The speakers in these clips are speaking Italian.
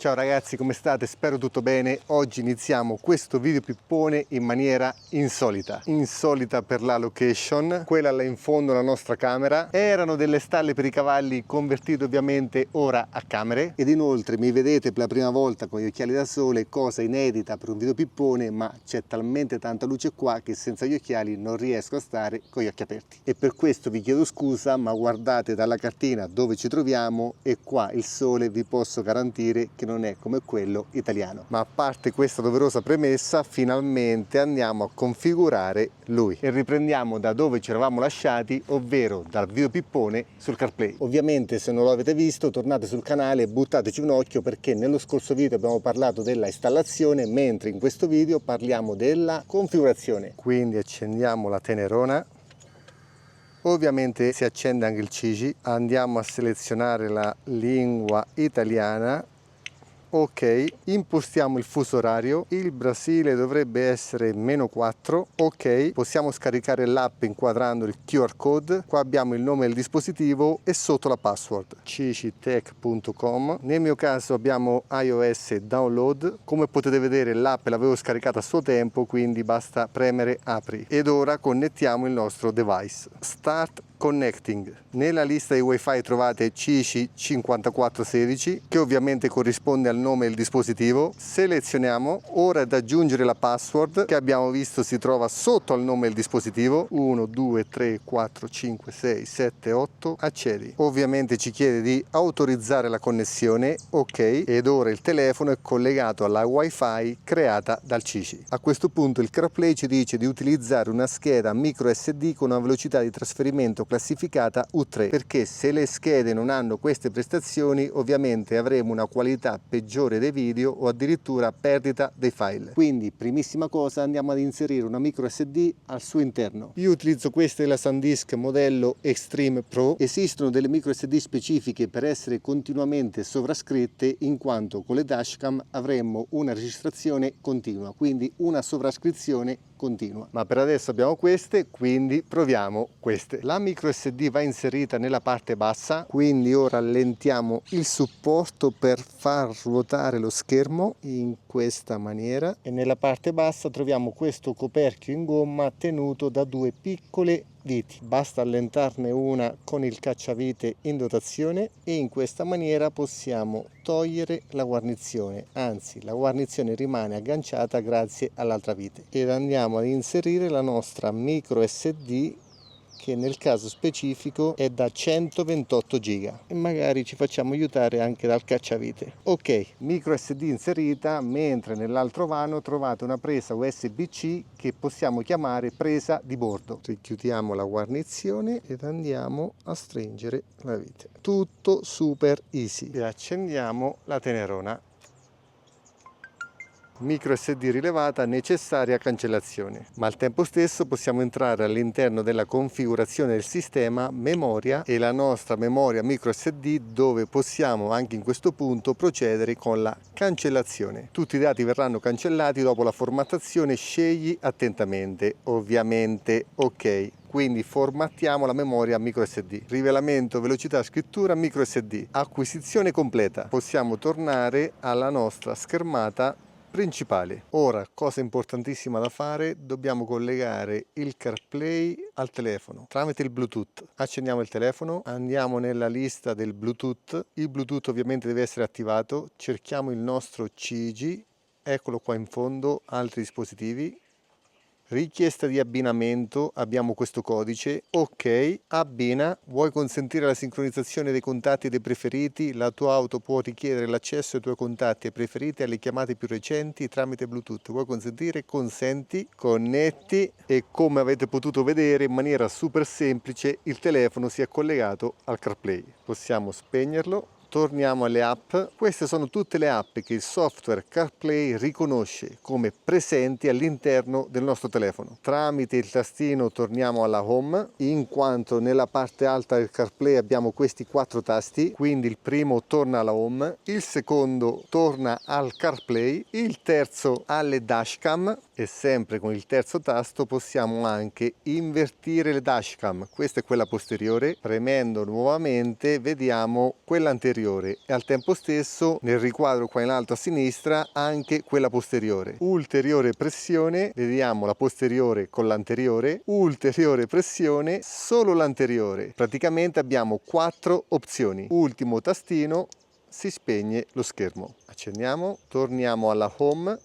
Ciao ragazzi, come state? Spero tutto bene. Oggi iniziamo questo video pippone in maniera insolita. Insolita per la location, quella là in fondo alla nostra camera. Erano delle stalle per i cavalli convertite ovviamente ora a camere. Ed inoltre mi vedete per la prima volta con gli occhiali da sole, cosa inedita per un video pippone, ma c'è talmente tanta luce qua che senza gli occhiali non riesco a stare con gli occhi aperti. E per questo vi chiedo scusa, ma guardate dalla cartina dove ci troviamo e qua il sole vi posso garantire che non è come quello italiano. Ma a parte questa doverosa premessa, finalmente andiamo a configurare lui e riprendiamo da dove ci eravamo lasciati, ovvero dal video pippone sul CarPlay. Ovviamente se non lo avete visto tornate sul canale e buttateci un occhio, perché nello scorso video abbiamo parlato della installazione, mentre in questo video parliamo della configurazione. Quindi accendiamo la tenerona. Ovviamente si accende anche il CIGI, andiamo a selezionare la lingua italiana. Ok, impostiamo il fuso orario, il Brasile dovrebbe essere -4, ok, possiamo scaricare l'app inquadrando il QR code, qua abbiamo il nome del dispositivo e sotto la password, cicitech.com, nel mio caso abbiamo iOS download, come potete vedere l'app l'avevo scaricata a suo tempo, quindi basta premere apri ed ora connettiamo il nostro device. Start Connecting. Nella lista di wifi trovate CC5416 che ovviamente corrisponde al nome del dispositivo. Selezioniamo, ora ad aggiungere la password che abbiamo visto si trova sotto al nome del dispositivo. 1 2 3 4 5 6 7 8, accedi. Ovviamente ci chiede di autorizzare la connessione, ok, ed ora il telefono è collegato alla wifi creata dal CICI. A questo punto il CarPlay ci dice di utilizzare una scheda micro SD con una velocità di trasferimento classificata U3, perché se le schede non hanno queste prestazioni ovviamente avremo una qualità peggiore dei video o addirittura perdita dei file. Quindi primissima cosa andiamo ad inserire una micro SD al suo interno. Io utilizzo questa della SanDisk modello Extreme Pro. Esistono delle micro SD specifiche per essere continuamente sovrascritte, in quanto con le dashcam avremmo una registrazione continua, quindi una sovrascrizione continua. Ma per adesso abbiamo queste, quindi proviamo queste. La micro SD va inserita nella parte bassa, quindi ora allentiamo il supporto per far ruotare lo schermo in questa maniera, e nella parte bassa troviamo questo coperchio in gomma tenuto da due piccole viti. Basta allentarne una con il cacciavite in dotazione e in questa maniera possiamo togliere la guarnizione, anzi la guarnizione rimane agganciata grazie all'altra vite, ed andiamo ad inserire la nostra micro SD, che nel caso specifico è da 128 giga, e magari ci facciamo aiutare anche dal cacciavite. Ok, micro SD inserita, mentre nell'altro vano trovate una presa USB-C che possiamo chiamare presa di bordo. Richiudiamo la guarnizione ed andiamo a stringere la vite. Tutto super easy. E accendiamo la tenerona. Micro SD rilevata, necessaria cancellazione, ma al tempo stesso possiamo entrare all'interno della configurazione del sistema memoria e la nostra memoria micro SD, dove possiamo anche in questo punto procedere con la cancellazione. Tutti i dati verranno cancellati dopo la formattazione, scegli attentamente, ovviamente ok. Quindi formattiamo la memoria micro SD. Rivelamento, velocità scrittura micro SD. Acquisizione completa. Possiamo tornare alla nostra schermata principale. Ora, cosa importantissima da fare, dobbiamo collegare il CarPlay al telefono tramite il Bluetooth. Accendiamo il telefono, andiamo nella lista del Bluetooth, il Bluetooth ovviamente deve essere attivato, cerchiamo il nostro CIGI, eccolo qua in fondo, altri dispositivi. Richiesta di abbinamento, abbiamo questo codice, ok, abbina, vuoi consentire la sincronizzazione dei contatti e dei preferiti, la tua auto può richiedere l'accesso ai tuoi contatti e preferiti e alle chiamate più recenti tramite Bluetooth, vuoi consentire, consenti, connetti, e come avete potuto vedere in maniera super semplice il telefono si è collegato al CarPlay. Possiamo spegnerlo. Torniamo alle app. Queste sono tutte le app che il software CarPlay riconosce come presenti all'interno del nostro telefono. Tramite il tastino torniamo alla home, in quanto nella parte alta del CarPlay abbiamo questi 4 tasti, quindi il primo torna alla home, il secondo torna al CarPlay, il terzo alle dashcam, e sempre con il terzo tasto possiamo anche invertire le dashcam. Questa è quella posteriore, premendo nuovamente vediamo quella anteriore. anteriore e al tempo stesso nel riquadro qua in alto a sinistra anche quella posteriore. Ulteriore pressione, vediamo la posteriore con l'anteriore, ulteriore pressione solo l'anteriore. Praticamente abbiamo 4 opzioni. Ultimo tastino, si spegne lo schermo. Accendiamo, torniamo alla home.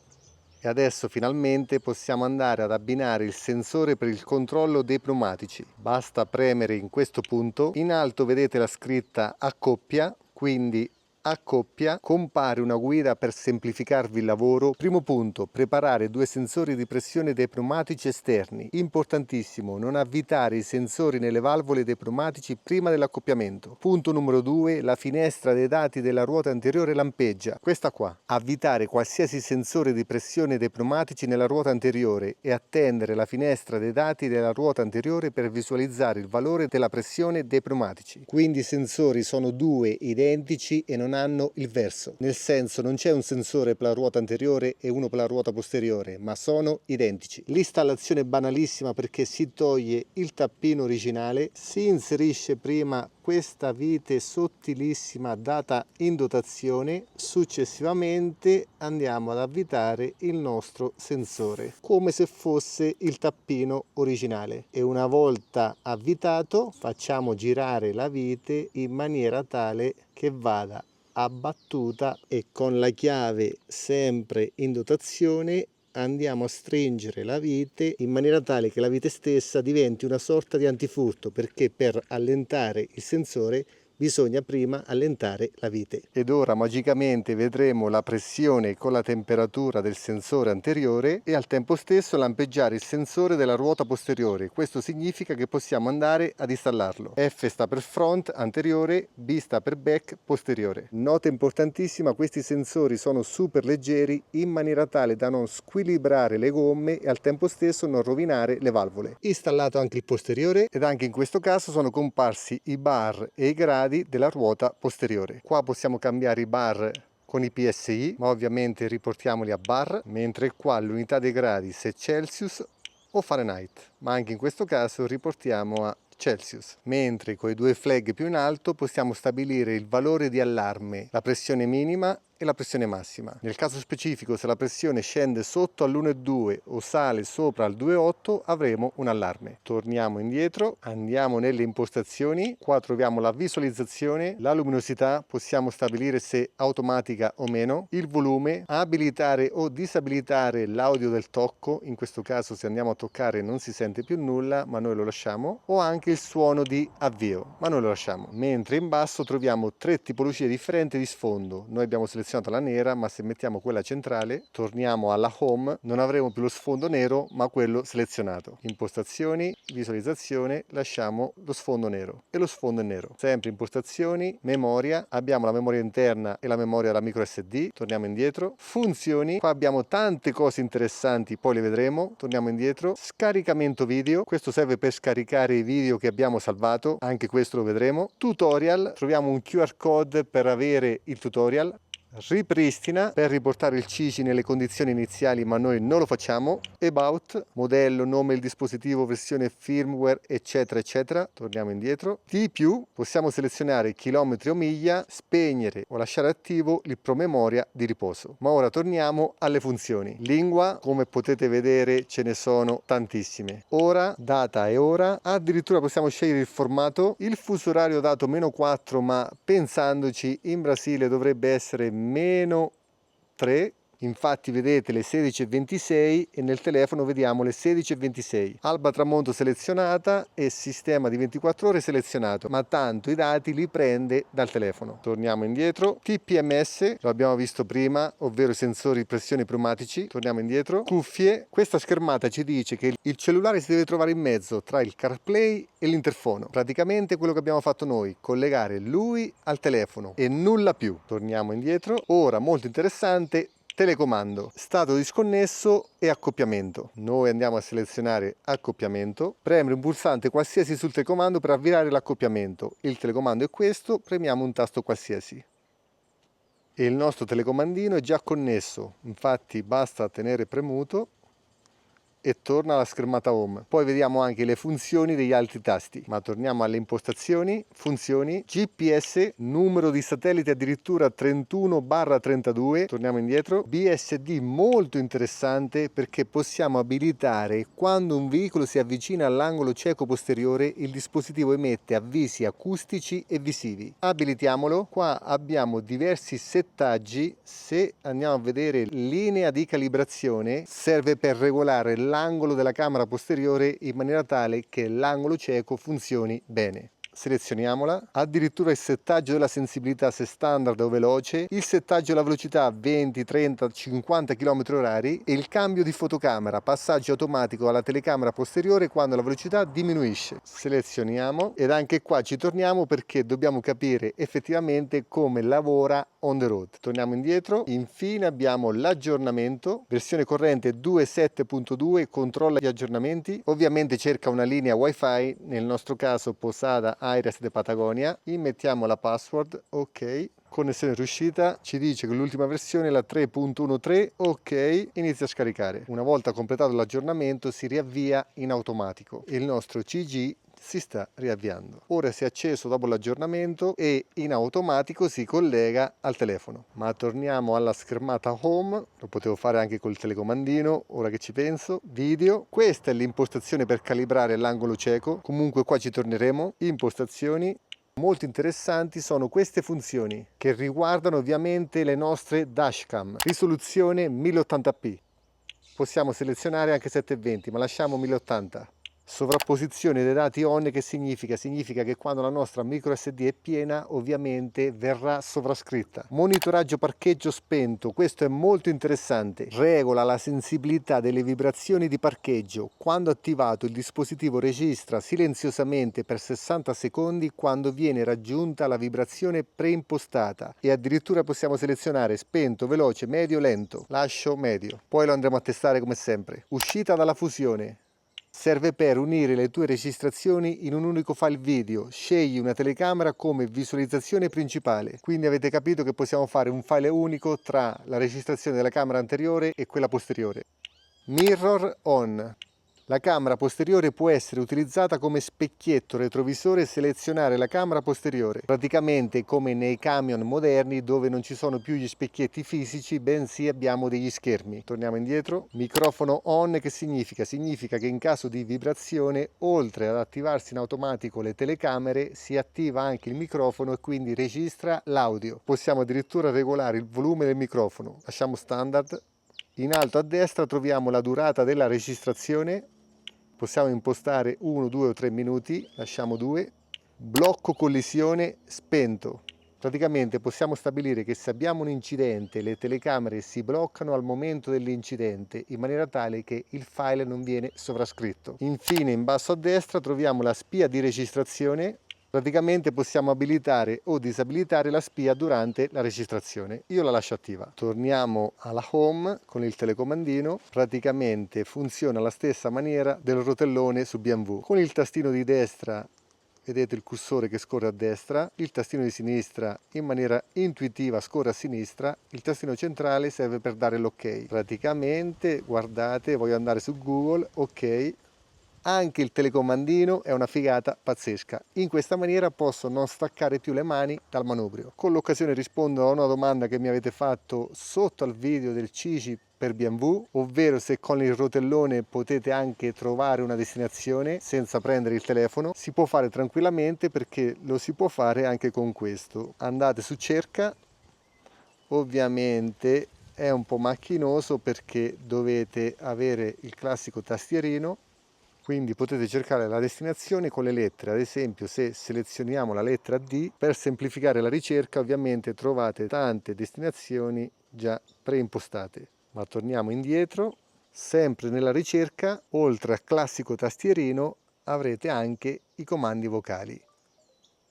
E adesso finalmente possiamo andare ad abbinare il sensore per il controllo dei pneumatici. Basta premere in questo punto. In alto vedete la scritta a coppia, quindi a coppia compare una guida per semplificarvi il lavoro. Primo punto, preparare 2 sensori di pressione dei pneumatici esterni. Importantissimo, non avvitare i sensori nelle valvole dei pneumatici prima dell'accoppiamento. Punto numero 2, la finestra dei dati della ruota anteriore lampeggia. Questa qua. Avvitare qualsiasi sensore di pressione dei pneumatici nella ruota anteriore e attendere la finestra dei dati della ruota anteriore per visualizzare il valore della pressione dei pneumatici. Quindi i sensori sono 2 identici e non hanno il verso, nel senso non c'è un sensore per la ruota anteriore e uno per la ruota posteriore, ma sono identici. L'installazione è banalissima perché si toglie il tappino originale, si inserisce prima questa vite sottilissima data in dotazione, successivamente andiamo ad avvitare il nostro sensore come se fosse il tappino originale e una volta avvitato facciamo girare la vite in maniera tale che vada abbattuta e con la chiave sempre in dotazione andiamo a stringere la vite in maniera tale che la vite stessa diventi una sorta di antifurto, perché per allentare il sensore bisogna prima allentare la vite. Ed ora magicamente vedremo la pressione con la temperatura del sensore anteriore e al tempo stesso lampeggiare il sensore della ruota posteriore. Questo significa che possiamo andare ad installarlo. F sta per front anteriore, B sta per back posteriore. Nota importantissima, questi sensori sono super leggeri in maniera tale da non squilibrare le gomme e al tempo stesso non rovinare le valvole. Installato anche il posteriore ed anche in questo caso sono comparsi i bar e i gradi della ruota posteriore. Qua possiamo cambiare i bar con i PSI, ma ovviamente riportiamoli a bar, mentre qua l'unità dei gradi se Celsius o Fahrenheit, ma anche in questo caso riportiamo a Celsius, mentre con i 2 flag più in alto possiamo stabilire il valore di allarme, la pressione minima e la pressione massima. Nel caso specifico, se la pressione scende sotto all'1,2 o sale sopra al 2,8 avremo un allarme. Torniamo indietro, andiamo nelle impostazioni, qua troviamo la visualizzazione, la luminosità, possiamo stabilire se automatica o meno, il volume, abilitare o disabilitare l'audio del tocco, in questo caso se andiamo a toccare non si sente più nulla ma noi lo lasciamo, o anche il suono di avvio, ma noi lo lasciamo. Mentre in basso troviamo 3 tipologie differenti di sfondo. Noi abbiamo selezionato la nera, ma se mettiamo quella centrale, torniamo alla home, non avremo più lo sfondo nero ma quello selezionato. Impostazioni, visualizzazione, lasciamo lo sfondo nero e lo sfondo è nero. Sempre impostazioni, memoria, abbiamo la memoria interna e la memoria della micro SD, torniamo indietro. Funzioni, qua abbiamo tante cose interessanti, poi le vedremo, torniamo indietro. Scaricamento video, questo serve per scaricare i video che abbiamo salvato, anche questo lo vedremo. Tutorial, troviamo un QR code per avere il tutorial. Ripristina per riportare il CICI nelle condizioni iniziali, ma noi non lo facciamo. About, modello, nome del dispositivo, versione firmware, eccetera eccetera. Torniamo indietro. T+, possiamo selezionare chilometri o miglia, spegnere o lasciare attivo il promemoria di riposo. Ma ora torniamo alle funzioni. Lingua, come potete vedere ce ne sono tantissime. Ora, data e ora, addirittura possiamo scegliere il formato. Il fuso orario dato -4, ma pensandoci in Brasile dovrebbe essere -3, infatti vedete le 16:26 e nel telefono vediamo le 16:26. Alba tramonto selezionata e sistema di 24 ore selezionato, ma tanto i dati li prende dal telefono. Torniamo indietro. TPMS, lo abbiamo visto prima, ovvero i sensori di pressione pneumatici. Torniamo indietro. Cuffie, questa schermata ci dice che il cellulare si deve trovare in mezzo tra il CarPlay e l'interfono. Praticamente quello che abbiamo fatto noi, collegare lui al telefono e nulla più. Torniamo indietro. Ora, molto interessante, telecomando, stato disconnesso e accoppiamento. Noi andiamo a selezionare accoppiamento, premere un pulsante qualsiasi sul telecomando per avviare l'accoppiamento. Il telecomando è questo, premiamo un tasto qualsiasi. E il nostro telecomandino è già connesso, infatti basta tenere premuto e torna alla schermata home. Poi vediamo anche le funzioni degli altri tasti, ma torniamo alle impostazioni, funzioni, GPS, numero di satellite addirittura 31/32, torniamo indietro, BSD molto interessante perché possiamo abilitare quando un veicolo si avvicina all'angolo cieco posteriore il dispositivo emette avvisi acustici e visivi. Abilitiamolo, qua abbiamo diversi settaggi, se andiamo a vedere linea di calibrazione serve per regolare l'angolo della camera posteriore in maniera tale che l'angolo cieco funzioni bene. Selezioniamola, addirittura il settaggio della sensibilità se standard o veloce, il settaggio della velocità 20, 30, 50 km/h e il cambio di fotocamera, passaggio automatico alla telecamera posteriore quando la velocità diminuisce. Selezioniamo ed anche qua ci torniamo perché dobbiamo capire effettivamente come lavora on the road. Torniamo indietro, infine abbiamo l'aggiornamento, versione corrente 2.7.2, controlla gli aggiornamenti, ovviamente cerca una linea wifi, nel nostro caso Posada Aires de Patagonia, immettiamo la password, ok, connessione riuscita, ci dice che l'ultima versione è la 3.13, ok, inizia a scaricare. Una volta completato l'aggiornamento si riavvia in automatico e il nostro CG si sta riavviando. Ora si è acceso dopo l'aggiornamento e in automatico si collega al telefono. Ma torniamo alla schermata home, lo potevo fare anche col telecomandino, ora che ci penso. Video, questa è l'impostazione per calibrare l'angolo cieco, comunque qua ci torneremo. Impostazioni. Molto interessanti sono queste funzioni che riguardano ovviamente le nostre dashcam. Risoluzione 1080p. Possiamo selezionare anche 720, ma lasciamo 1080. Sovrapposizione dei dati on, che significa? Significa che quando la nostra micro SD è piena ovviamente verrà sovrascritta. Monitoraggio parcheggio spento, questo è molto interessante, regola la sensibilità delle vibrazioni di parcheggio. Quando attivato il dispositivo registra silenziosamente per 60 secondi quando viene raggiunta la vibrazione preimpostata e addirittura possiamo selezionare spento, veloce, medio, lento. Lascio medio, poi lo andremo a testare come sempre. Uscita dalla fusione. Serve per unire le tue registrazioni in un unico file video. Scegli una telecamera come visualizzazione principale. Quindi avete capito che possiamo fare un file unico tra la registrazione della camera anteriore e quella posteriore. Mirror on. La camera posteriore può essere utilizzata come specchietto retrovisore e selezionare la camera posteriore, praticamente come nei camion moderni dove non ci sono più gli specchietti fisici, bensì abbiamo degli schermi. Torniamo indietro. Microfono on, che significa? Significa che in caso di vibrazione, oltre ad attivarsi in automatico le telecamere, si attiva anche il microfono e quindi registra l'audio. Possiamo addirittura regolare il volume del microfono. Lasciamo standard. In alto a destra troviamo la durata della registrazione. Possiamo impostare 1, 2 o 3 minuti, lasciamo 2. Blocco collisione spento. Praticamente possiamo stabilire che se abbiamo un incidente le telecamere si bloccano al momento dell'incidente in maniera tale che il file non viene sovrascritto. Infine in basso a destra troviamo la spia di registrazione. Praticamente possiamo abilitare o disabilitare la spia durante la registrazione. Io la lascio attiva. Torniamo alla home con il telecomandino. Praticamente funziona alla stessa maniera del rotellone su BMW. Con il tastino di destra vedete il cursore che scorre a destra, il tastino di sinistra in maniera intuitiva scorre a sinistra, il tastino centrale serve per dare l'ok. Praticamente, guardate, voglio andare su Google, ok. Anche il telecomandino è una figata pazzesca. In questa maniera posso non staccare più le mani dal manubrio. Con l'occasione rispondo a una domanda che mi avete fatto sotto al video del CICI per BMW, ovvero se con il rotellone potete anche trovare una destinazione senza prendere il telefono. Si può fare tranquillamente perché lo si può fare anche con questo. Andate su cerca, ovviamente è un po' macchinoso perché dovete avere il classico tastierino. Quindi potete cercare la destinazione con le lettere, ad esempio se selezioniamo la lettera D, per semplificare la ricerca ovviamente trovate tante destinazioni già preimpostate. Ma torniamo indietro, sempre nella ricerca, oltre al classico tastierino avrete anche i comandi vocali.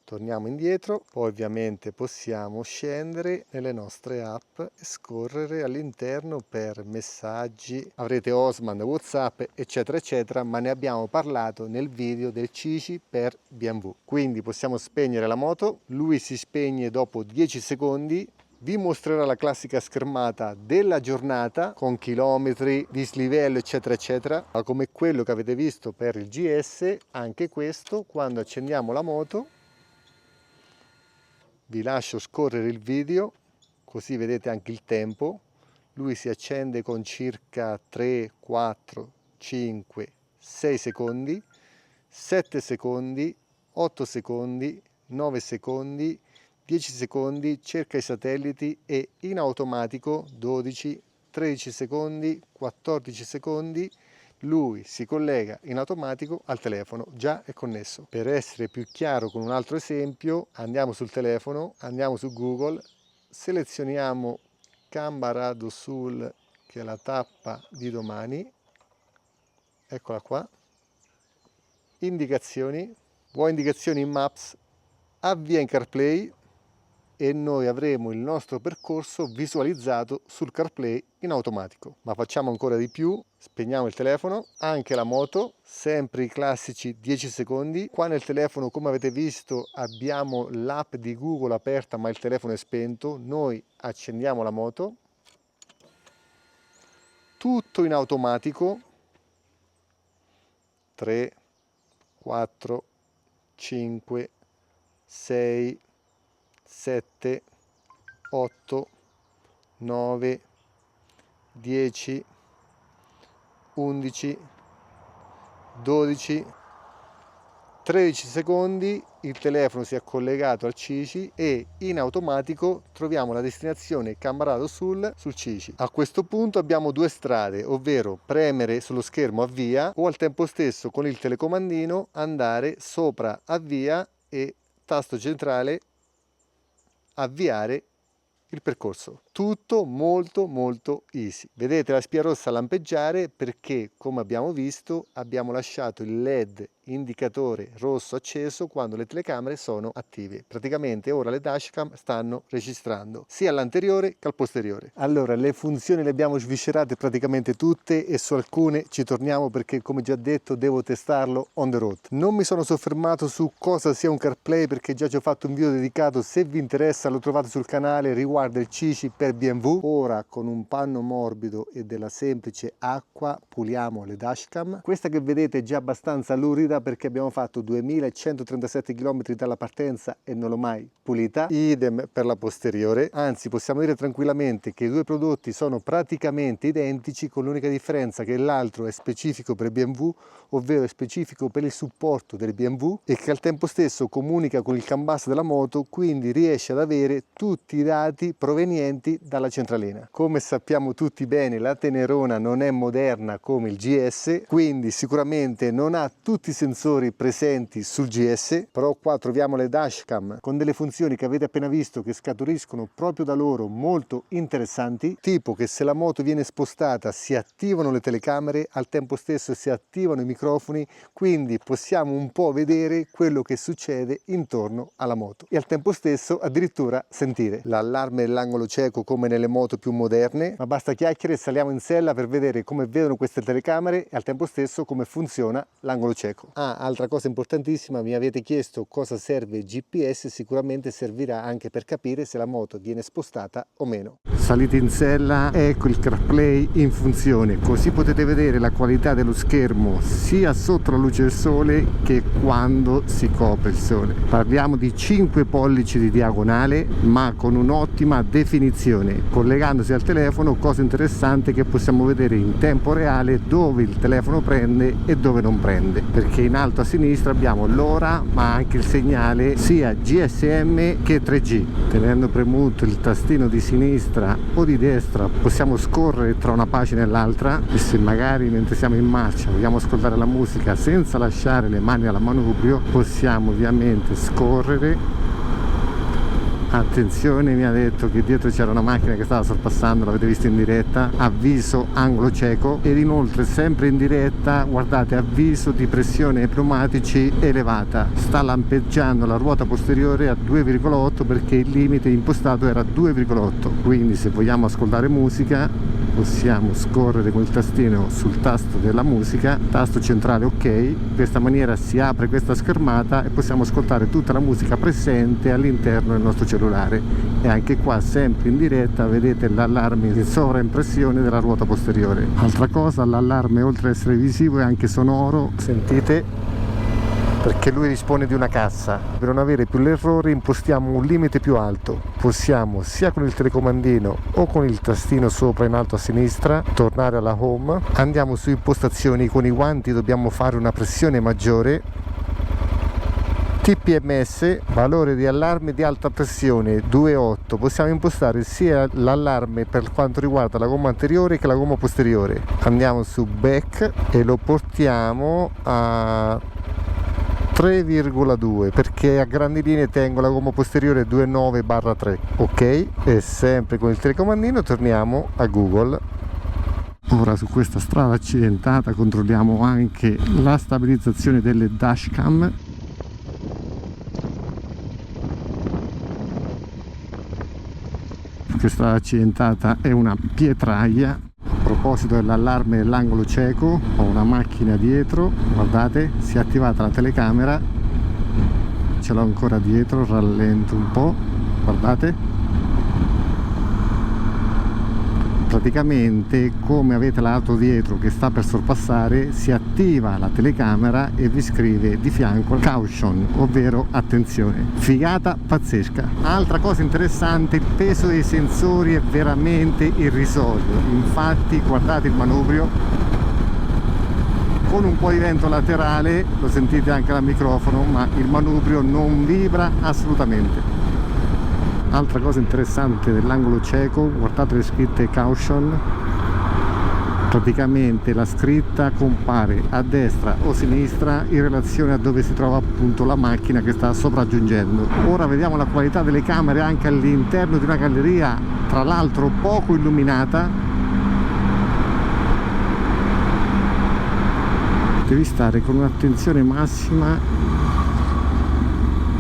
Torniamo indietro, poi ovviamente possiamo scendere nelle nostre app e scorrere all'interno per messaggi, avrete Osman, WhatsApp eccetera eccetera, ma ne abbiamo parlato nel video del CICI per BMW. Quindi possiamo spegnere la moto, lui si spegne dopo 10 secondi, vi mostrerà la classica schermata della giornata con chilometri, dislivello eccetera eccetera, ma come quello che avete visto per il GS, anche questo quando accendiamo la moto, vi lascio scorrere il video così vedete anche il tempo. Lui si accende con circa 3, 4, 5, 6 secondi, 7 secondi, 8 secondi, 9 secondi, 10 secondi, cerca i satelliti e in automatico 12, 13 secondi, 14 secondi, lui si collega in automatico al telefono, già è connesso. Per essere più chiaro con un altro esempio, andiamo sul telefono, andiamo su Google, selezioniamo Cambarà do Sul, che è la tappa di domani, eccola qua, indicazioni, vuoi indicazioni in Maps, avvia in CarPlay e noi avremo il nostro percorso visualizzato sul CarPlay in automatico. Ma facciamo ancora di più, spegniamo il telefono, anche la moto, sempre i classici 10 secondi. Qua nel telefono, come avete visto, abbiamo l'app di Google aperta ma il telefono è spento. Noi accendiamo la moto, tutto in automatico, 3, 4, 5, 6, 7, 8, 9, 10, 11, 12, 13 secondi, il telefono si è collegato al CICI e in automatico troviamo la destinazione Cambarà do Sul sul CICI. A questo punto abbiamo due strade, ovvero premere sullo schermo avvia o al tempo stesso con il telecomandino andare sopra avvia e tasto centrale avviare il percorso. Tutto molto easy. Vedete la spia rossa lampeggiare perché, come abbiamo visto, abbiamo lasciato il LED indicatore rosso acceso quando le telecamere sono attive. Praticamente ora le dashcam stanno registrando sia all'anteriore che al posteriore. Allora, le funzioni le abbiamo sviscerate praticamente tutte e su alcune ci torniamo perché, come già detto, devo testarlo on the road. Non mi sono soffermato su cosa sia un CarPlay perché già ci ho fatto un video dedicato. Se vi interessa lo trovate sul canale, riguarda il CICI per BMW. Ora, con un panno morbido e della semplice acqua, puliamo le dashcam. Questa che vedete è già abbastanza lurida perché abbiamo fatto 2137 km dalla partenza e non l'ho mai pulita. Idem per la posteriore, anzi possiamo dire tranquillamente che i due prodotti sono praticamente identici, con l'unica differenza che l'altro è specifico per BMW, ovvero è specifico per il supporto del BMW e che al tempo stesso comunica con il CAN bus della moto, quindi riesce ad avere tutti i dati provenienti dalla centralina. Come sappiamo tutti bene, la Tenerona non è moderna come il GS, quindi sicuramente non ha tutti i sensori presenti sul GS, però qua troviamo le dashcam con delle funzioni che avete appena visto che scaturiscono proprio da loro, molto interessanti, tipo che se la moto viene spostata si attivano le telecamere, al tempo stesso si attivano i microfoni, quindi possiamo un po' vedere quello che succede intorno alla moto e al tempo stesso addirittura sentire l'allarme dell'angolo cieco come nelle moto più moderne. Ma basta chiacchiere, saliamo in sella per vedere come vedono queste telecamere e al tempo stesso come funziona l'angolo cieco. Altra cosa importantissima, mi avete chiesto cosa serve il GPS, sicuramente servirà anche per capire se la moto viene spostata o meno. Salite in sella, ecco il CarPlay in funzione, così potete vedere la qualità dello schermo sia sotto la luce del sole che quando si copre il sole. Parliamo di 5 pollici di diagonale ma con un'ottima definizione. Collegandosi al telefono, cosa interessante che possiamo vedere in tempo reale dove il telefono prende e dove non prende, perché in alto a sinistra abbiamo l'ora ma anche il segnale sia GSM che 3G. Tenendo premuto il tastino di sinistra o di destra possiamo scorrere tra una pagina e l'altra, e se magari mentre siamo in marcia vogliamo ascoltare la musica senza lasciare le mani alla manubrio possiamo ovviamente scorrere. Attenzione, mi ha detto che dietro c'era una macchina che stava sorpassando, l'avete visto in diretta, avviso angolo cieco, ed inoltre sempre in diretta guardate avviso di pressione ai pneumatici elevata, sta lampeggiando la ruota posteriore a 2,8 perché il limite impostato era 2,8, quindi se vogliamo ascoltare musica possiamo scorrere con il tastino sul tasto della musica, tasto centrale ok. In questa maniera si apre questa schermata e possiamo ascoltare tutta la musica presente all'interno del nostro cellulare. E anche qua, sempre in diretta, vedete l'allarme in sovraimpressione della ruota posteriore. Altra cosa, l'allarme oltre ad essere visivo è anche sonoro, sentite, perché lui dispone di una cassa. Per non avere più l'errore impostiamo un limite più alto. Possiamo, sia con il telecomandino o con il tastino sopra in alto a sinistra, tornare alla home. Andiamo su impostazioni, con i guanti dobbiamo fare una pressione maggiore. TPMS, valore di allarme di alta pressione 2.8. Possiamo impostare sia l'allarme per quanto riguarda la gomma anteriore che la gomma posteriore. Andiamo su back e lo portiamo a 3,2, perché a grandi linee tengo la gomma posteriore 2.9/3. ok, e sempre con il telecomandino torniamo a Google. Ora, su questa strada accidentata, controlliamo anche la stabilizzazione delle dashcam. Questa accidentata è una pietraia. A proposito dell'allarme dell'angolo cieco, ho una macchina dietro, guardate, si è attivata la telecamera, ce l'ho ancora dietro, rallento un po', guardate. Praticamente, come avete l'auto dietro che sta per sorpassare, si attiva la telecamera e vi scrive di fianco caution, ovvero attenzione. Figata pazzesca. Altra cosa interessante, il peso dei sensori è veramente irrisorio. Infatti, guardate il manubrio, con un po' di vento laterale, lo sentite anche dal microfono, ma il manubrio non vibra assolutamente. Altra cosa interessante dell'angolo cieco, guardate le scritte caution, praticamente la scritta compare a destra o sinistra in relazione a dove si trova appunto la macchina che sta sopraggiungendo. Ora vediamo la qualità delle camere anche all'interno di una galleria, tra l'altro poco illuminata. Devi stare con un'attenzione massima.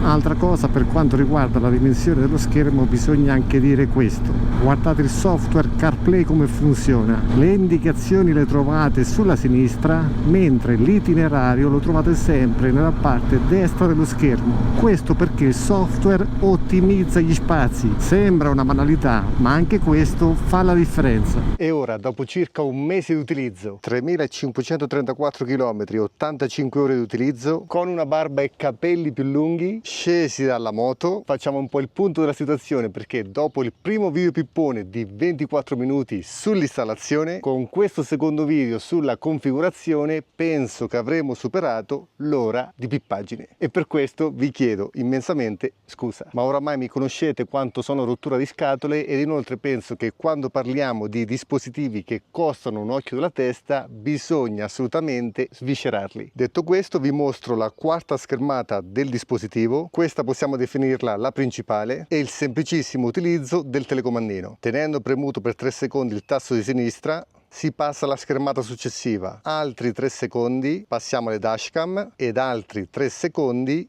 Altra cosa, per quanto riguarda la dimensione dello schermo, bisogna anche dire questo: guardate il software CarPlay come funziona. Le indicazioni le trovate sulla sinistra, mentre l'itinerario lo trovate sempre nella parte destra dello schermo. Questo perché il software ottimizza gli spazi. Sembra una banalità, ma anche questo fa la differenza. E ora, dopo circa un mese di utilizzo, 3534 km, 85 ore di utilizzo, con una barba e capelli più lunghi, scesi dalla moto, facciamo un po' il punto della situazione, perché dopo il primo video pippone di 24 minuti sull'installazione, con questo secondo video sulla configurazione penso che avremo superato l'ora di pippagine, e per questo vi chiedo immensamente scusa. Ma oramai mi conoscete quanto sono rottura di scatole, ed inoltre penso che quando parliamo di dispositivi che costano un occhio della testa bisogna assolutamente sviscerarli. Detto questo, vi mostro la quarta schermata del dispositivo. Questa possiamo definirla la principale, e il semplicissimo utilizzo del telecomandino. Tenendo premuto per 3 secondi il tasto di sinistra si passa alla schermata successiva, altri 3 secondi passiamo alle dashcam, ed altri 3 secondi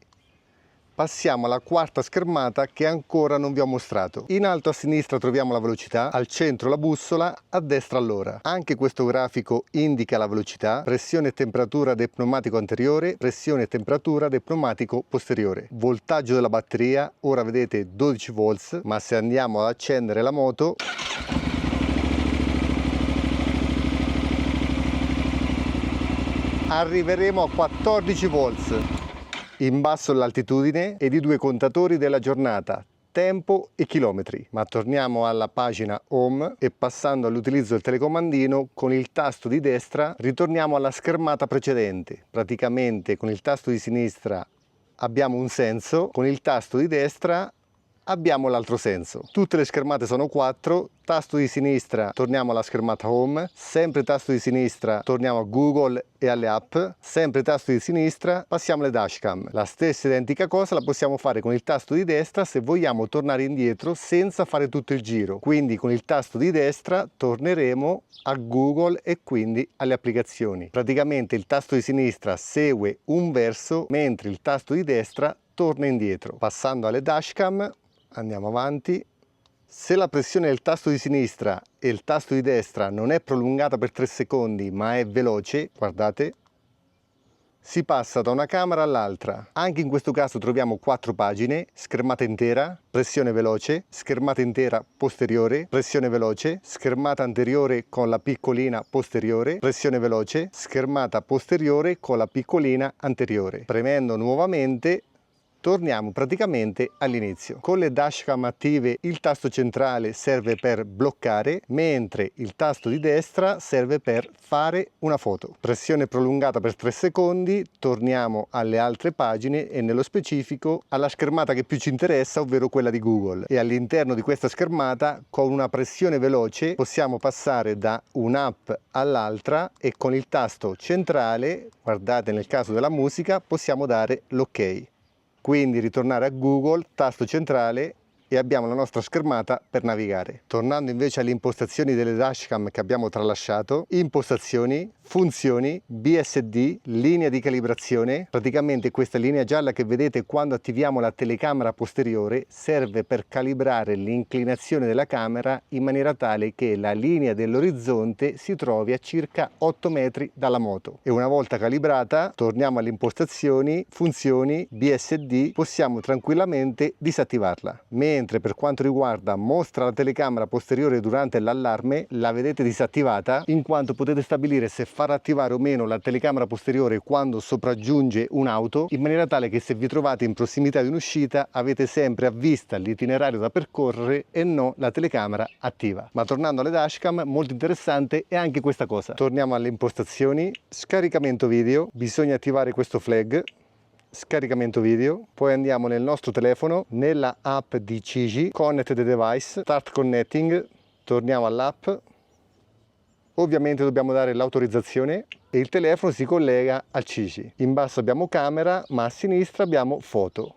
passiamo alla quarta schermata che ancora non vi ho mostrato. In alto a sinistra troviamo la velocità, al centro la bussola, a destra l'ora. Anche questo grafico indica la velocità, pressione e temperatura del pneumatico anteriore, pressione e temperatura del pneumatico posteriore. Voltaggio della batteria, ora vedete 12 volts, ma se andiamo ad accendere la moto arriveremo a 14 volts. In basso l'altitudine ed i 2 contatori della giornata, tempo e chilometri. Ma torniamo alla pagina home e, passando all'utilizzo del telecomandino, con il tasto di destra ritorniamo alla schermata precedente. Praticamente con il tasto di sinistra abbiamo un senso, con il tasto di destra abbiamo l'altro senso. Tutte le schermate sono 4, tasto di sinistra torniamo alla schermata home, sempre tasto di sinistra torniamo a Google e alle app, sempre tasto di sinistra passiamo alle dashcam. La stessa identica cosa la possiamo fare con il tasto di destra se vogliamo tornare indietro senza fare tutto il giro. Quindi con il tasto di destra torneremo a Google e quindi alle applicazioni. Praticamente il tasto di sinistra segue un verso mentre il tasto di destra torna indietro. Passando alle dashcam andiamo avanti, Se la pressione del tasto di sinistra e il tasto di destra non è prolungata per 3 secondi ma è veloce, guardate, si passa da una camera all'altra. Anche in questo caso troviamo 4 pagine, schermata intera, pressione veloce, schermata intera posteriore, pressione veloce, schermata anteriore con la piccolina posteriore, pressione veloce, schermata posteriore con la piccolina anteriore. Premendo nuovamente torniamo praticamente all'inizio. Con le dashcam attive il tasto centrale serve per bloccare, mentre il tasto di destra serve per fare una foto. Pressione prolungata per 3 secondi, torniamo alle altre pagine e nello specifico alla schermata che più ci interessa, ovvero quella di Google. E all'interno di questa schermata, con una pressione veloce, possiamo passare da un'app all'altra e con il tasto centrale, guardate nel caso della musica, possiamo dare l'ok. Quindi ritornare a Google, tasto centrale e abbiamo la nostra schermata per navigare. Tornando invece alle impostazioni delle dashcam che abbiamo tralasciato, impostazioni, funzioni, BSD, linea di calibrazione. Praticamente questa linea gialla che vedete quando attiviamo la telecamera posteriore serve per calibrare l'inclinazione della camera in maniera tale che la linea dell'orizzonte si trovi a circa 8 metri dalla moto. E una volta calibrata torniamo alle impostazioni, funzioni, BSD, possiamo tranquillamente disattivarla. Mentre per quanto riguarda mostra la telecamera posteriore durante l'allarme, la vedete disattivata in quanto potete stabilire se far attivare o meno la telecamera posteriore quando sopraggiunge un'auto, in maniera tale che se vi trovate in prossimità di un'uscita avete sempre a vista l'itinerario da percorrere e non la telecamera attiva. Ma tornando alle dashcam, molto interessante è anche questa cosa. Torniamo alle impostazioni, scaricamento video, bisogna attivare questo flag. Scaricamento video, poi andiamo nel nostro telefono, nella app di Cigi, Connect the Device, Start Connecting, torniamo all'app, ovviamente dobbiamo dare l'autorizzazione e il telefono si collega al Cigi. In basso abbiamo camera, ma a sinistra abbiamo foto.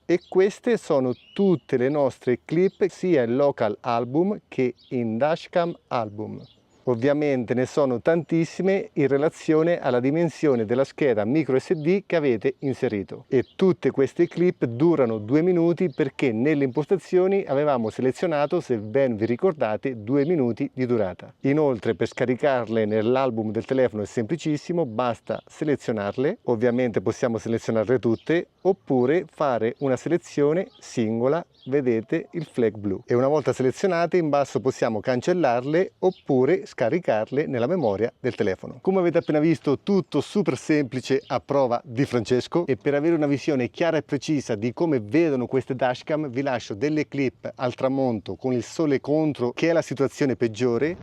E queste sono tutte le nostre clip sia in local album che in dashcam album. Ovviamente ne sono tantissime in relazione alla dimensione della scheda micro SD che avete inserito e tutte queste clip durano 2 minuti perché nelle impostazioni avevamo selezionato, se ben vi ricordate, 2 minuti di durata. Inoltre per scaricarle nell'album del telefono è semplicissimo, basta selezionarle, ovviamente possiamo selezionarle tutte oppure fare una selezione singola, vedete il flag blu, e una volta selezionate in basso possiamo cancellarle oppure scaricarle nella memoria del telefono. Come avete appena visto, tutto super semplice a prova di Francesco, e per avere una visione chiara e precisa di come vedono queste dashcam vi lascio delle clip al tramonto con il sole contro, che è la situazione peggiore,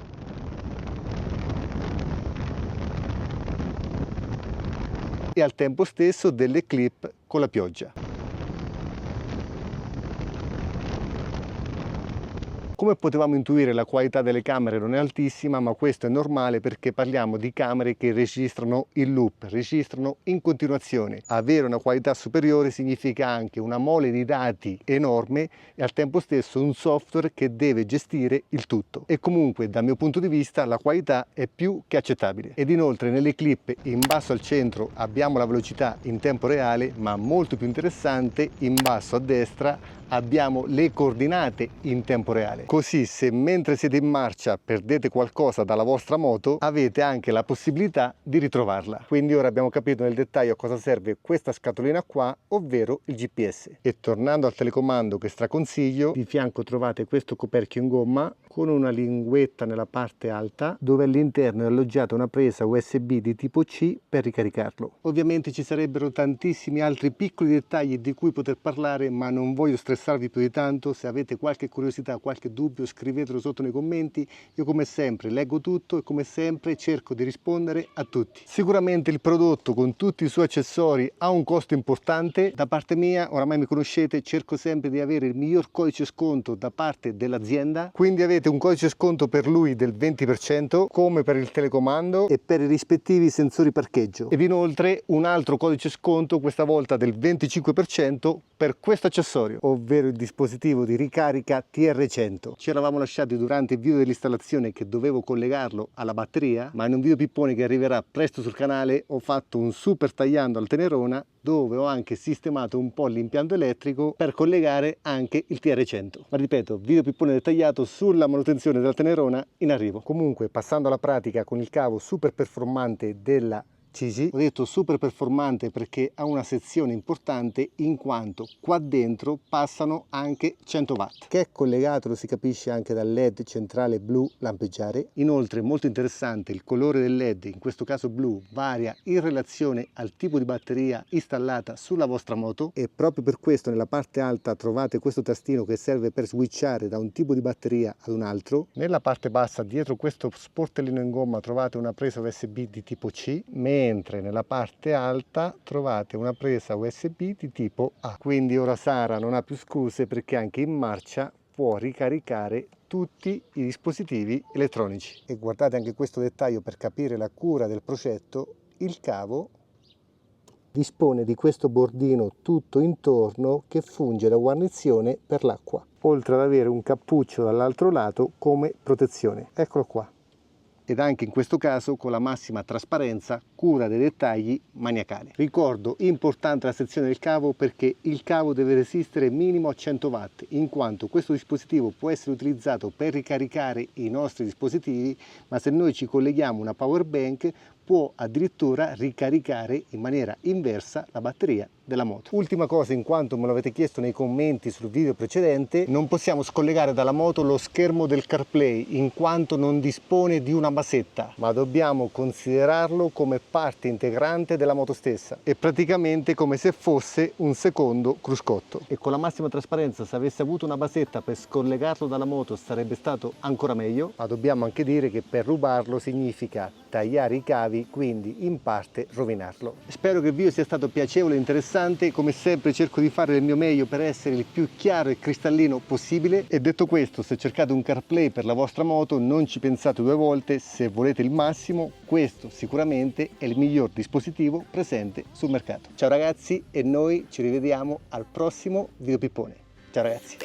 e al tempo stesso delle clip con la pioggia. Come potevamo intuire, la qualità delle camere non è altissima, ma questo è normale perché parliamo di camere che registrano in loop, registrano in continuazione. Avere una qualità superiore significa anche una mole di dati enorme e al tempo stesso un software che deve gestire il tutto. E comunque, dal mio punto di vista, la qualità è più che accettabile. Ed inoltre nelle clip in basso al centro abbiamo la velocità in tempo reale, ma molto più interessante, in basso a destra abbiamo le coordinate in tempo reale. Così se mentre siete in marcia perdete qualcosa dalla vostra moto, avete anche la possibilità di ritrovarla. Quindi ora abbiamo capito nel dettaglio a cosa serve questa scatolina qua, ovvero il GPS. E tornando al telecomando che straconsiglio, di fianco trovate questo coperchio in gomma con una linguetta nella parte alta dove all'interno è alloggiata una presa USB di tipo C per ricaricarlo. Ovviamente ci sarebbero tantissimi altri piccoli dettagli di cui poter parlare, ma non voglio stressarvi più di tanto. Se avete qualche curiosità, qualche dubbio, scrivetelo sotto nei commenti. Io come sempre leggo tutto e come sempre cerco di rispondere a tutti. Sicuramente il prodotto con tutti i suoi accessori ha un costo importante. Da parte mia, oramai mi conoscete, cerco sempre di avere il miglior codice sconto da parte dell'azienda, quindi avete un codice sconto per lui del 20% come per il telecomando e per i rispettivi sensori parcheggio, ed inoltre un altro codice sconto, questa volta del 25%, per questo accessorio, ovvero il dispositivo di ricarica TR100. Ci eravamo lasciati durante il video dell'installazione che dovevo collegarlo alla batteria, ma in un video pippone che arriverà presto sul canale ho fatto un super tagliando al Tenerona dove ho anche sistemato un po' l'impianto elettrico per collegare anche il TR100. Ma ripeto, video pippone dettagliato sulla manutenzione della Tenerona in arrivo. Comunque, passando alla pratica con il cavo super performante della CG, ho detto super performante perché ha una sezione importante in quanto qua dentro passano anche 100 watt che è collegato, lo si capisce anche dal LED centrale blu lampeggiare. Inoltre molto interessante, il colore del LED, in questo caso blu, varia in relazione al tipo di batteria installata sulla vostra moto e proprio per questo nella parte alta trovate questo tastino che serve per switchare da un tipo di batteria ad un altro. Nella parte bassa, dietro questo sportellino in gomma, trovate una presa USB di tipo C, mentre nella parte alta trovate una presa USB di tipo A. Quindi ora Sara non ha più scuse perché anche in marcia può ricaricare tutti i dispositivi elettronici. E guardate anche questo dettaglio per capire la cura del progetto: il cavo dispone di questo bordino tutto intorno che funge da guarnizione per l'acqua, oltre ad avere un cappuccio dall'altro lato come protezione. Eccolo qua. Ed anche in questo caso con la massima trasparenza, cura dei dettagli maniacale. Ricordo, importante la sezione del cavo perché il cavo deve resistere minimo a 100 watt, in quanto questo dispositivo può essere utilizzato per ricaricare i nostri dispositivi, ma se noi ci colleghiamo una power bank può addirittura ricaricare in maniera inversa la batteria della moto. Ultima cosa, in quanto me lo avete chiesto nei commenti sul video precedente, non possiamo scollegare dalla moto lo schermo del CarPlay in quanto non dispone di una basetta, ma dobbiamo considerarlo come parte integrante della moto stessa e praticamente come se fosse un secondo cruscotto. E con la massima trasparenza, se avesse avuto una basetta per scollegarlo dalla moto sarebbe stato ancora meglio, ma dobbiamo anche dire che per rubarlo significa tagliare i cavi, quindi in parte rovinarlo. Spero che il video sia stato piacevole e interessante. Come sempre cerco di fare il mio meglio per essere il più chiaro e cristallino possibile, e detto questo, se cercate un CarPlay per la vostra moto non ci pensate due volte. Se volete il massimo, questo sicuramente è il miglior dispositivo presente sul mercato. Ciao ragazzi, e noi ci rivediamo al prossimo video pippone. Ciao ragazzi.